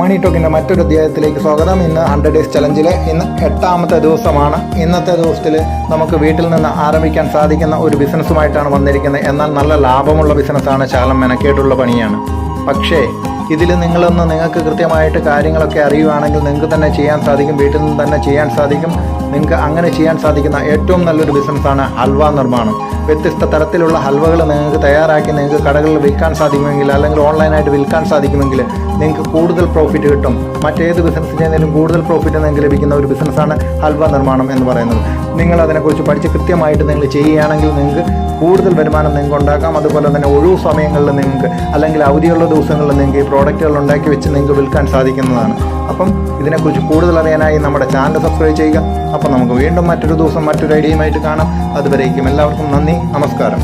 മണി ടോക്കിൻ്റെ മറ്റൊരു അധ്യായത്തിലേക്ക് സ്വാഗതം. ഇന്ന് 100 ഡേയ്സ് ചലഞ്ചിലെ ഇന്ന് 8ാമത്തെ ദിവസമാണ്. ഇന്നത്തെ ദിവസത്തിൽ നമുക്ക് വീട്ടിൽ നിന്ന് ആരംഭിക്കാൻ സാധിക്കുന്ന ഒരു ബിസിനസ്സുമായിട്ടാണ് വന്നിരിക്കുന്നത്. എന്നാൽ നല്ല ലാഭമുള്ള ബിസിനസ്സാണ്, ശകലം മെനക്കേട്ടുള്ള പണിയാണ്. പക്ഷേ ഇതിൽ നിങ്ങൾക്ക് കൃത്യമായിട്ട് കാര്യങ്ങളൊക്കെ അറിയുവാണെങ്കിൽ നിങ്ങൾക്ക് തന്നെ ചെയ്യാൻ സാധിക്കും, വീട്ടിൽ നിന്ന് തന്നെ ചെയ്യാൻ സാധിക്കും. നിങ്ങൾക്ക് അങ്ങനെ ചെയ്യാൻ സാധിക്കുന്ന ഏറ്റവും നല്ലൊരു ബിസിനസ്സാണ് ഹൽവ നിർമ്മാണം. വ്യത്യസ്ത തരത്തിലുള്ള ഹൽവകൾ നിങ്ങൾക്ക് തയ്യാറാക്കി നിങ്ങൾക്ക് കടകളിൽ വിൽക്കാൻ സാധിക്കുമെങ്കിൽ, അല്ലെങ്കിൽ ഓൺലൈനായിട്ട് വിൽക്കാൻ സാധിക്കുമെങ്കിൽ നിങ്ങൾക്ക് കൂടുതൽ പ്രോഫിറ്റ് കിട്ടും. മറ്റേത് ബിസിനസ് ചെയ്യുന്നതിലും കൂടുതൽ പ്രോഫിറ്റ് നിങ്ങൾക്ക് ലഭിക്കുന്ന ഒരു ബിസിനസ്സാണ് ഹൽവ നിർമ്മാണം എന്ന് പറയുന്നത്. നിങ്ങൾ അതിനെക്കുറിച്ച് പഠിച്ച് കൃത്യമായിട്ട് നിങ്ങൾ ചെയ്യുകയാണെങ്കിൽ നിങ്ങൾക്ക് കൂടുതൽ വരുമാനം നിങ്ങൾക്ക് ഉണ്ടാക്കാം. അതുപോലെ തന്നെ ഒഴിവു സമയങ്ങളിൽ നിങ്ങൾക്ക്, അല്ലെങ്കിൽ അവധിയുള്ള ദിവസങ്ങളിൽ നിങ്ങൾക്ക് ഈ പ്രോഡക്റ്റുകൾ ഉണ്ടാക്കി വെച്ച് നിങ്ങൾക്ക് വിൽക്കാൻ സാധിക്കുന്നതാണ്. അപ്പം ഇതിനെക്കുറിച്ച് കൂടുതൽ അറിയാനായി നമ്മുടെ ചാനൽ സബ്സ്ക്രൈബ് ചെയ്യുക. അപ്പം നമുക്ക് വീണ്ടും മറ്റൊരു ദിവസം മറ്റൊരു ഐഡിയയുമായിട്ട് കാണാം. അതുവരേക്കും എല്ലാവർക്കും നന്ദി, നമസ്കാരം.